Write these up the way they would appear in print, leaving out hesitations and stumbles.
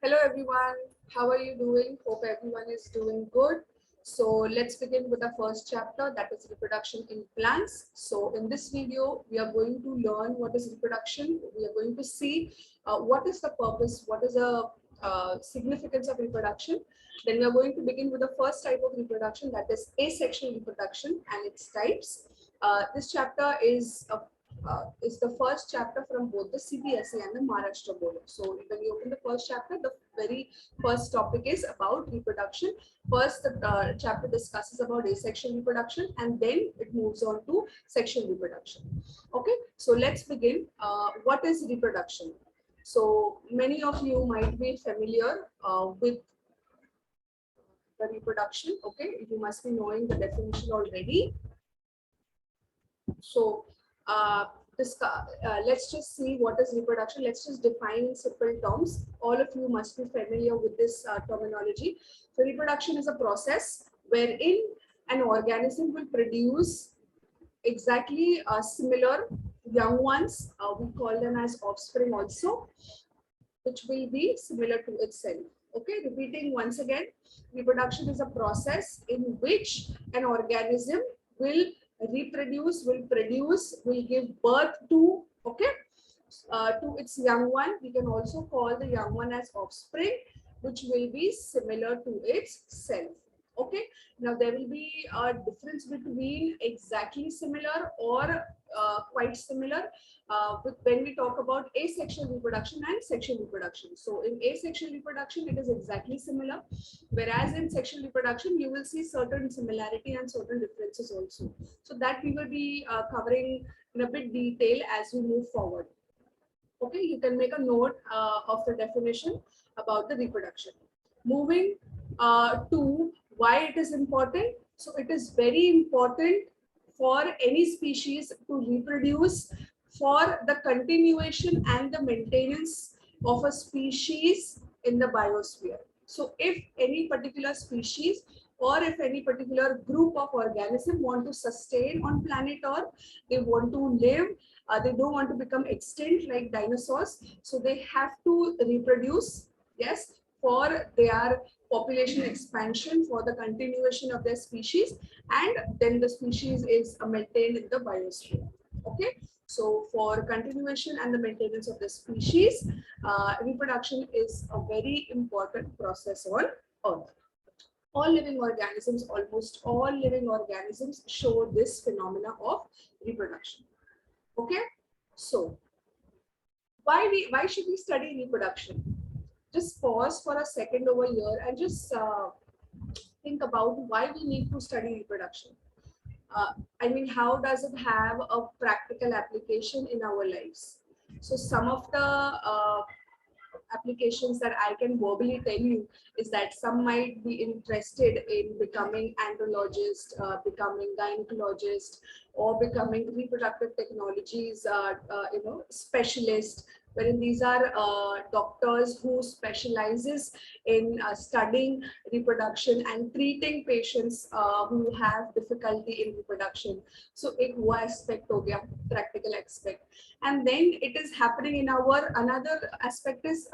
Hello everyone, how are you doing? Hope everyone is doing good. So let's begin with the first chapter, that is reproduction in plants. So in this video, we are going to learn what is reproduction. We are going to see what is the purpose, what is the significance of reproduction. Then we are going to begin with the first type of reproduction, that is asexual reproduction and its types. This chapter is the first chapter from both the CBSE and the Maharashtra board. So when you open the first chapter, the very first topic is about reproduction. First, the chapter discusses about asexual reproduction, and then it moves on to sexual reproduction. Okay, so let's begin. What is reproduction? So many of you might be familiar with the reproduction. Okay, you must be knowing the definition already. So let's just see what is reproduction. Let's just define in simple terms. All of you must be familiar with this terminology. So reproduction is a process wherein an organism will produce exactly similar young ones. We call them as offspring also, which will be similar to itself. Okay, repeating once again, reproduction is a process in which an organism will reproduce, will produce, will give birth to, okay, to its young one. We can also call the young one as offspring, which will be similar to its self. Okay, now there will be a difference between exactly similar or quite similar when we talk about asexual reproduction and sexual reproduction. So in asexual reproduction, it is exactly similar, whereas in sexual reproduction, you will see certain similarity and certain differences also. So that we will be covering in a bit detail as we move forward. Okay, you can make a note of the definition about the reproduction. Moving to why it is important. So it is very important for any species to reproduce for the continuation and the maintenance of a species in the biosphere. So if any particular species or if any particular group of organisms want to sustain on planet Earth, they want to live, they don't want to become extinct like dinosaurs, so they have to reproduce, yes, for their population expansion, for the continuation of their species, and then the species is maintained in the biosphere. Okay, so for continuation and the maintenance of the species, reproduction is a very important process on Earth. All living organisms, almost all living organisms show this phenomena of reproduction. Okay, so why should we study reproduction? Just pause for a second over here and just think about why we need to study reproduction. I mean, how does it have a practical application in our lives? So some of the applications that I can verbally tell you is that some might be interested in becoming andrologist, becoming gynecologist, or becoming reproductive technologies, specialist, wherein these are doctors who specializes in studying reproduction and treating patients who have difficulty in reproduction. So एक वो aspect हो गया, practical aspect. And then it is happening in our another aspect is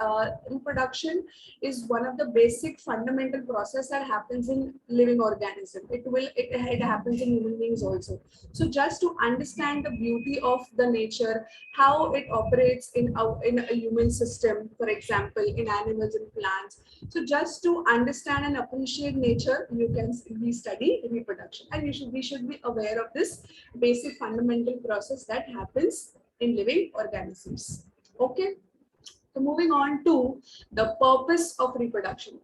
reproduction is one of the basic fundamental process that happens in living organism. It happens in human beings also. So just to understand the beauty of the nature, how it operates in a human system, for example, in animals and plants. So just to understand and appreciate nature, we study reproduction, and we should be aware of this basic fundamental process that happens in living organisms. Okay, so moving on to the purpose of reproduction.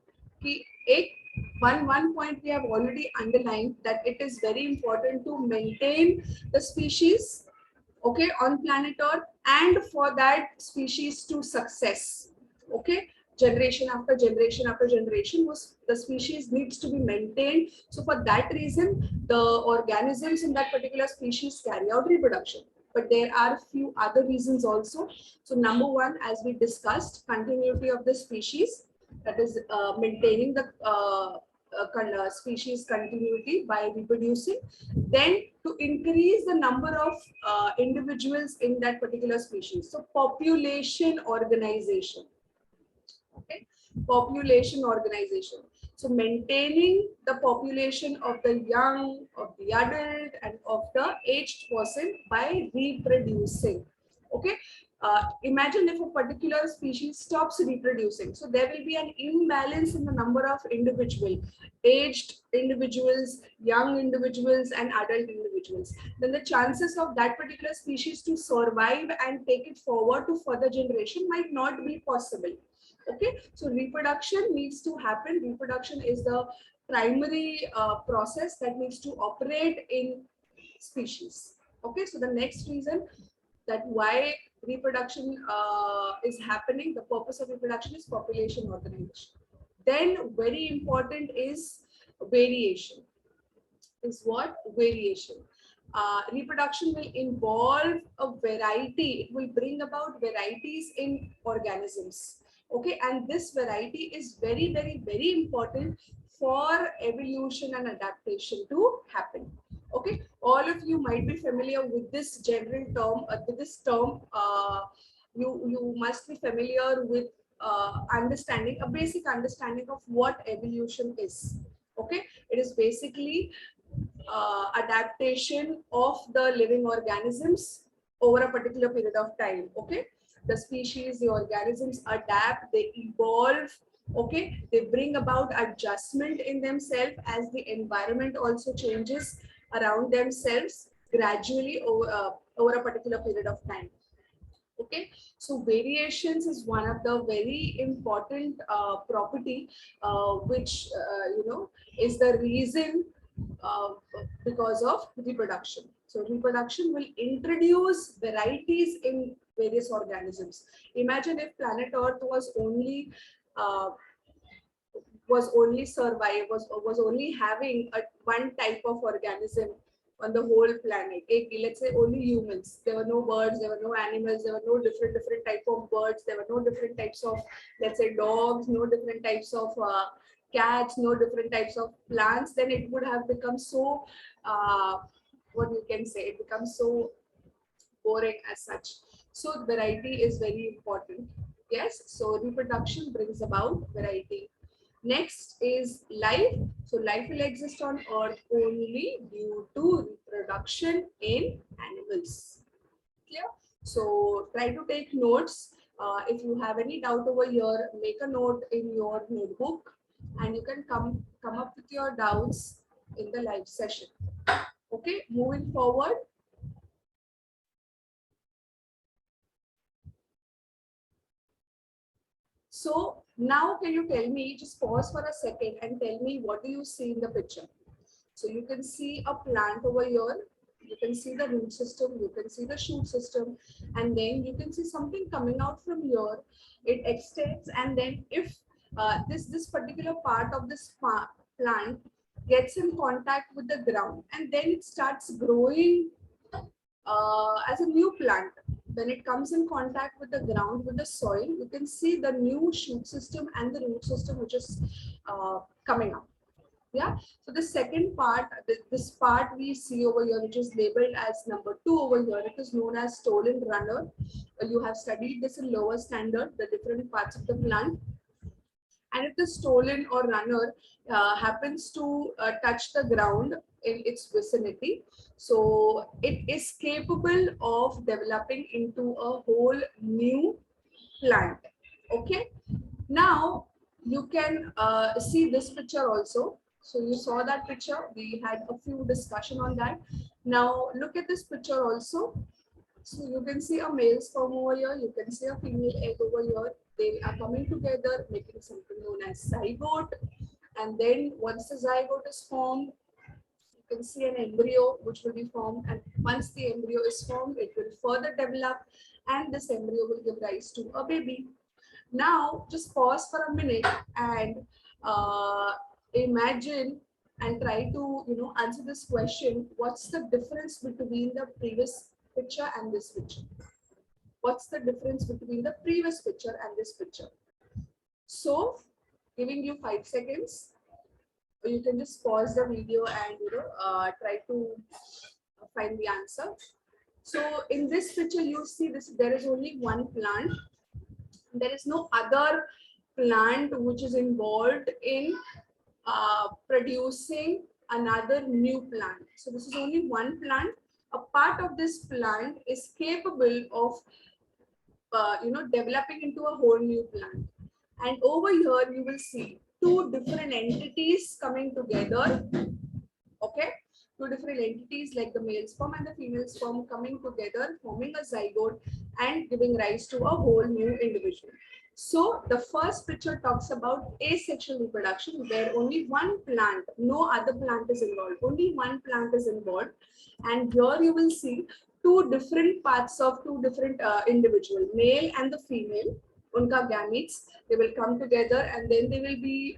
One point we have already underlined, that it is very important to maintain the species, okay, on planet Earth, and for that species to success, okay, generation after generation after generation, the species needs to be maintained. So for that reason, the organisms in that particular species carry out reproduction. But there are a few other reasons also. So number one, as we discussed, continuity of the species, that is maintaining the species continuity by reproducing. Then to increase the number of individuals in that particular species. So population organization. Okay. population organization. So maintaining the population of the young, of the adult, and of the aged person by reproducing. Okay. Imagine if a particular species stops reproducing. So there will be an imbalance in the number of aged individuals, young individuals, and adult individuals. Then the chances of that particular species to survive and take it forward to further generation might not be possible. Okay, so reproduction needs to happen. Reproduction is the primary process that needs to operate in species. Okay, so the next reason that why reproduction is happening, the purpose of reproduction is population organization. Then very important is variation. Is what? Variation. Reproduction will involve a variety. It will bring about varieties in organisms. Okay, and this variety is very, very, very important for evolution and adaptation to happen. Okay, all of you might be familiar with this general term. You must be familiar with understanding, a basic understanding of what evolution is. Okay, it is basically adaptation of the living organisms over a particular period of time. Okay, the species, the organisms adapt, they evolve. Okay, they bring about adjustment in themselves as the environment also changes around themselves gradually over a particular period of time. Okay, so variations is one of the very important property which is the reason uh, because of reproduction. So reproduction will introduce varieties in various organisms. Imagine if planet Earth uh, was only having one type of organism on the whole planet. Let's say only humans. There were no birds, there were no animals, there were no different type of birds, there were no different types of, let's say, dogs, no different types of cats, no different types of plants. Then it would have become so what you can say, it becomes so boring as such. So variety is very important. Yes, so reproduction brings about variety. Next is life. So life will exist on Earth only due to reproduction in animals. Clear? So try to take notes. If you have any doubt over here, make a note in your notebook, and you can come up with your doubts in the live session. Okay, moving forward. So now can you tell me, just pause for a second and tell me, what do you see in the picture? So you can see a plant over here, you can see the root system, you can see the shoot system, and then you can see something coming out from here. It extends, and then if this particular part of this plant gets in contact with the ground, and then it starts growing as a new plant. When it comes in contact with the ground, with the soil, you can see the new shoot system and the root system which is coming up. Yeah, so the second part, this part we see over here, which is labeled as number 2 over here, it is known as stolon runner. You have studied this in lower standard, the different parts of the plant. And if the stolon or runner happens to touch the ground in its vicinity, so it is capable of developing into a whole new plant. Okay, now you can see this picture also. So you saw that picture, we had a few discussion on that. Now look at this picture also. So you can see a male sperm over here, you can see a female egg over here. They are coming together, making something known as zygote. And then once the zygote is formed, you can see an embryo which will be formed. And once the embryo is formed, it will further develop, and this embryo will give rise to a baby. Now, just pause for a minute and imagine and try to answer this question. What's the difference between the previous picture and this picture? What's the difference between the previous picture and this picture? So, giving you 5 seconds, you can just pause the video and try to find the answer. So, in this picture, you see this. There is only one plant. There is no other plant which is involved in producing another new plant. So this is only one plant. A part of this plant is capable of developing into a whole new plant. And over here you will see two different entities coming together. Okay, two different entities like the male sperm and the female sperm coming together, forming a zygote and giving rise to a whole new individual. So the first picture talks about asexual reproduction, where only one plant, no other plant is involved, only one plant is involved. And here you will see two different parts of two different individual, male and the female, unka gametes, they will come together and then they will be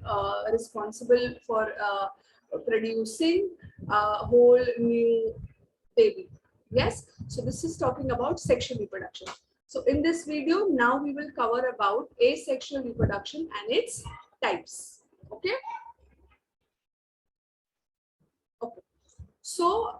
responsible for producing a whole new baby. Yes, so this is talking about sexual reproduction. So in this video, now we will cover about asexual reproduction and its types. Okay. Okay. So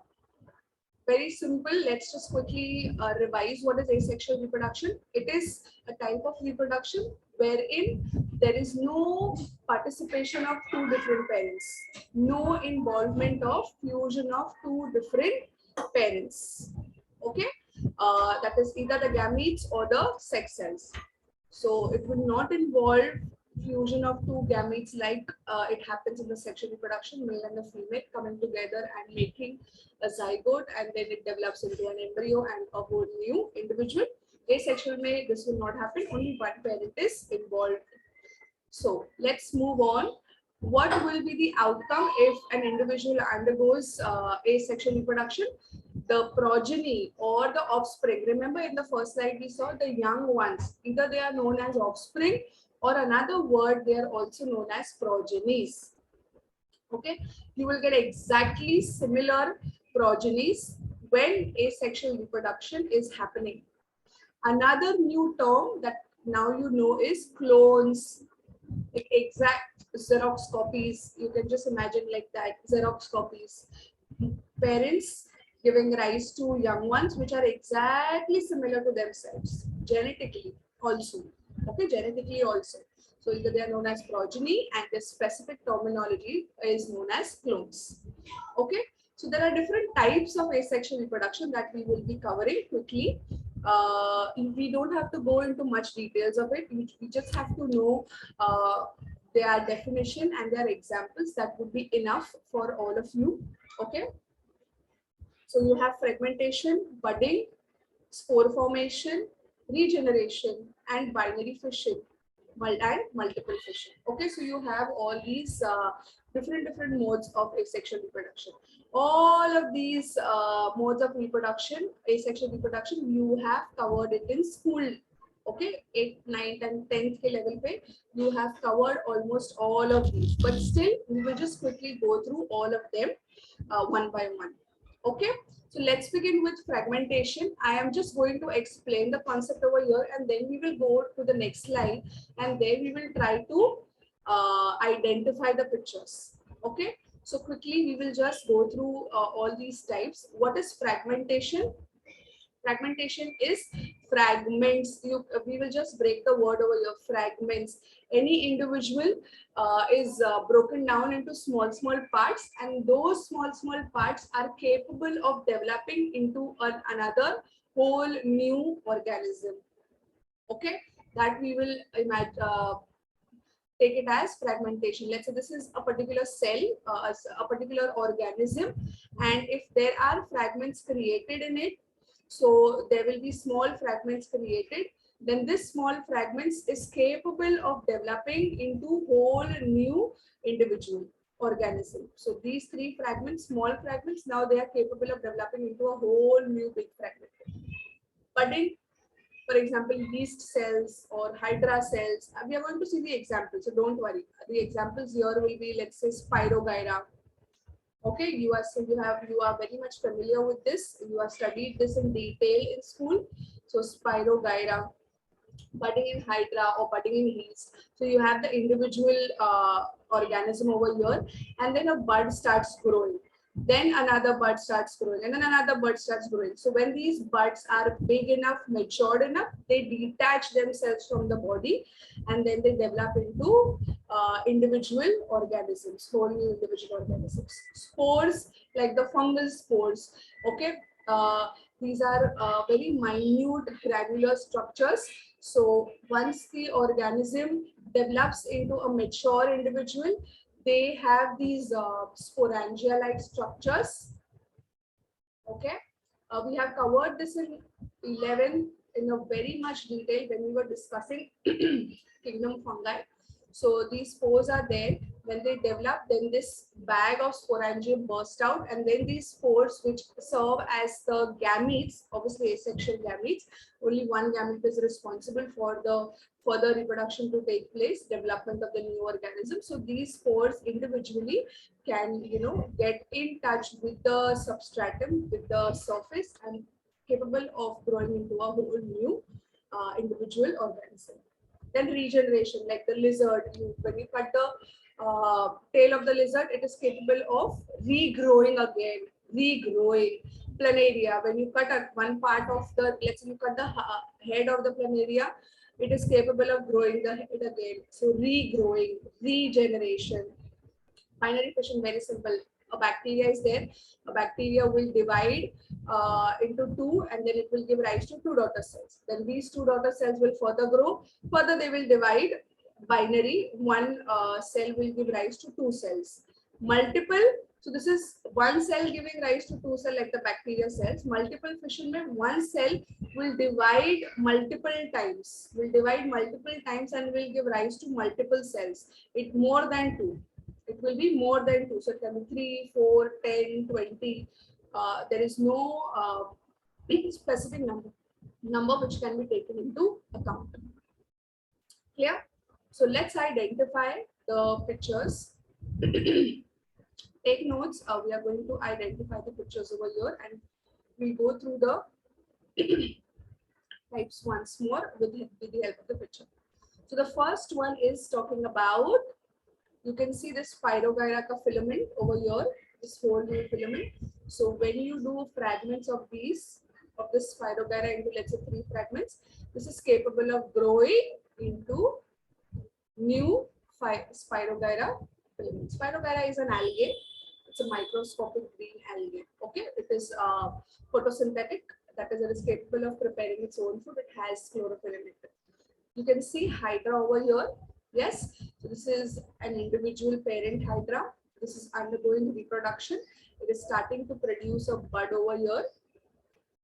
very simple. Let's just quickly revise what is asexual reproduction. It is a type of reproduction wherein there is no participation of two different parents, no involvement of fusion of two different parents. Okay, that is either the gametes or the sex cells. So it will not involve fusion of two gametes like it happens in the sexual reproduction, male and the female coming together and making a zygote, and then it develops into an embryo and a whole new individual. Asexual may this will not happen, only one parent is involved. So let's move on. What will be the outcome if an individual undergoes asexual reproduction? The progeny or the offspring. Remember in the first slide we saw the young ones, either they are known as offspring or another word they are also known as progenies. Okay, you will get exactly similar progenies when asexual reproduction is happening. Another new term that now you know is clones, like exact Xerox copies. You can just imagine like that, Xerox copies. Parents giving rise to young ones which are exactly similar to themselves genetically also. Okay, genetically also. So either they are known as progeny and the specific terminology is known as clones. Okay, so there are different types of asexual reproduction that we will be covering quickly. We don't have to go into much details of it. We just have to know their definition and their examples. That would be enough for all of you. Okay. So you have fragmentation, budding, spore formation, regeneration, and binary fission, and multiple fission. Okay, so you have all these different modes of asexual reproduction. All of these modes of reproduction, asexual reproduction, you have covered it in school. Okay, 8th, 9th, and 10th level pe, you have covered almost all of these. But still, we will just quickly go through all of them one by one. Okay, so let's begin with fragmentation. I am just going to explain the concept over here and then we will go to the next slide and then we will try to identify the pictures. Okay, so quickly we will just go through all these types. What is fragmentation? Fragmentation is fragments. We will just break the word over here, fragments. Any individual is broken down into small parts, and those small parts are capable of developing into another whole new organism. Okay, that we will imagine. Take it as fragmentation. Let's say this is a particular cell, a particular organism, and if there are fragments created in it, so there will be small fragments created, then this small fragments is capable of developing into whole new individual organism. So these three fragments, small fragments, now they are capable of developing into a whole new big fragment. But in, for example, yeast cells or hydra cells, we are going to see the examples, so don't worry. The examples here will be, let's say, Spirogyra. Okay, you are very much familiar with this. You have studied this in detail in school. So Spirogyra, budding in hydra or budding in yeast. So you have the individual organism over here, and then a bud starts growing. then another bud starts growing, and then another bud starts growing. So when these buds are big enough, matured enough, they detach themselves from the body, and then they develop into individual organisms, whole new individual organisms. Spores, like the fungal spores, okay? These are very minute granular structures. So once the organism develops into a mature individual, they have these sporangia-like structures. Okay, we have covered this in 11 in a very much detail when we were discussing kingdom fungi. So these spores are there. When they develop, then this bag of sporangium burst out, and then these spores, which serve as the gametes, obviously asexual gametes, only one gamete is responsible for the further reproduction to take place, development of the new organism. So these spores individually can, get in touch with the substratum, with the surface, and capable of growing into a whole new individual organism. Then regeneration, like the lizard, when you cut the tail of the lizard, it is capable of regrowing again, regrowing. Planaria, when you cut one part of the, let's say you cut the head of the planaria, it is capable of growing the head again. So regrowing, regeneration. Binary fission, very simple. A bacteria is there. A bacteria will divide into two, and then it will give rise to two daughter cells. Then these two daughter cells will further grow. Further, they will divide. Binary, one cell will give rise to two cells. Multiple, so this is one cell giving rise to two cells, like the bacteria cells. Multiple fission में one cell will divide multiple times. And will give rise to multiple cells. It more than two. It will be more than two. So it can be 3, 4, 10, 20. There is no specific number which can be taken into account. Clear? So let's identify the pictures. Take notes. We are going to identify the pictures over here, and we'll go through the types once more with the help of the picture. So the first one is talking about, you can see this Spirogyra filament over here, this whole new filament. So when you do fragments of this Spirogyra into, let's say, 3 fragments, this is capable of growing into new Spirogyra filament. Spirogyra is an algae. It's a microscopic green algae. Okay, it is photosynthetic. That is, it is capable of preparing its own food. It has chlorophyll in it. You can see Hydra over here. Yes, so this is an individual parent Hydra. This is undergoing reproduction. It is starting to produce a bud over here.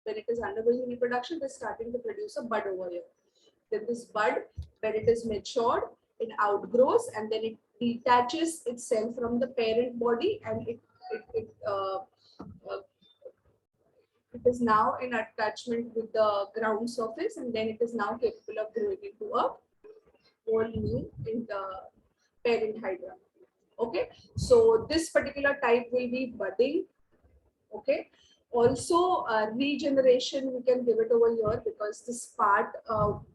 When it is undergoing reproduction, it is starting to produce a bud over here. Then this bud, when it is matured, it outgrows, and then it detaches itself from the parent body, and it is now in attachment with the ground surface, and then it is now capable of growing into a whole new in the parent Hydra. Okay, so this particular type will be budding. Okay, also regeneration, we can give it over here, because this part,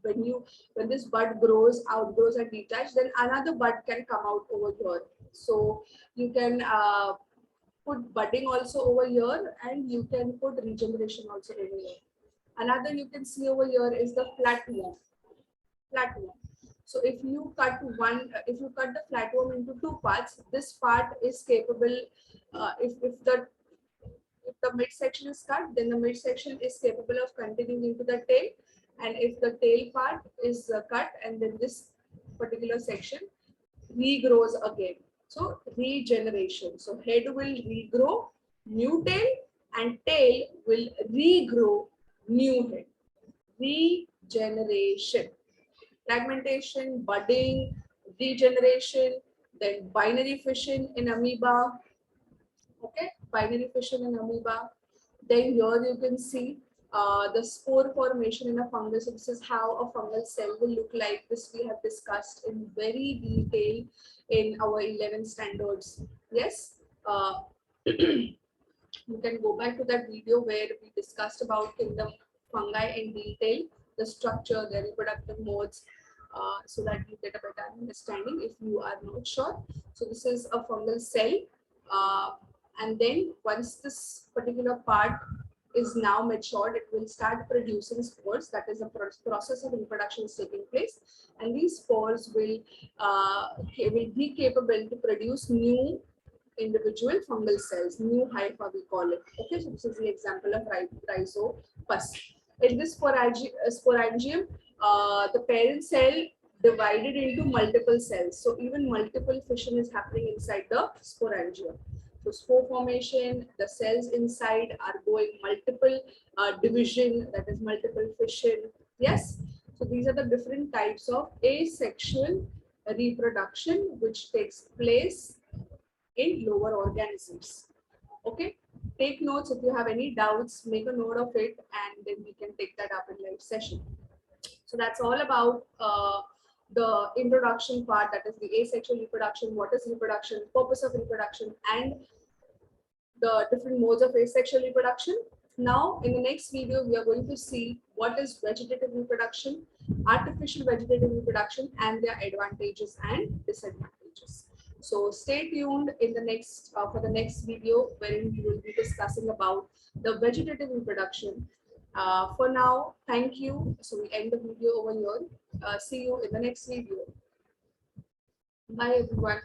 when this bud grows, outgrows, and detach, then another bud can come out over here. So you can put budding also over here, and you can put regeneration also over here. Another you can see over here is the flatworm. So if you cut the flatworm into 2 parts, this part is capable, if the midsection is cut, then the midsection is capable of continuing into the tail. And if the tail part is cut, and then this particular section regrows again. So regeneration. So head will regrow, new tail, and tail will regrow, new head. Regeneration. Fragmentation, budding, regeneration, then binary fission in amoeba. Okay, binary fission in amoeba. Then here you can see the spore formation in a fungus. So this is how a fungal cell will look like. This we have discussed in very detail in our 11 standards. Yes, you can go back to that video where we discussed about kingdom fungi in detail, the structure, the reproductive modes, so that you get a better understanding if you are not sure. So this is a fungal cell. And then once this particular part is now matured, it will start producing spores. That is, a process of reproduction is taking place, and these spores will be capable to produce new individual fungal cells, new hypha we call it. Okay, so this is the example of rhizopus. In this sporangium, the parent cell divided into multiple cells. So even multiple fission is happening inside the sporangium. So spore formation, the cells inside are going multiple division, that is multiple fission. Yes. So these are the different types of asexual reproduction which takes place in lower organisms. Okay. Take notes. If you have any doubts, make a note of it, and then we can take that up in live session. So that's all about the introduction part, that is the asexual reproduction, what is reproduction, purpose of reproduction, and the different modes of asexual reproduction. Now, in the next video, we are going to see what is vegetative reproduction, artificial vegetative reproduction, and their advantages and disadvantages. So stay tuned in the next for the next video, wherein we will be discussing about the vegetative reproduction. For now, thank you. So we end the video over here. See you in the next video. Bye, everyone.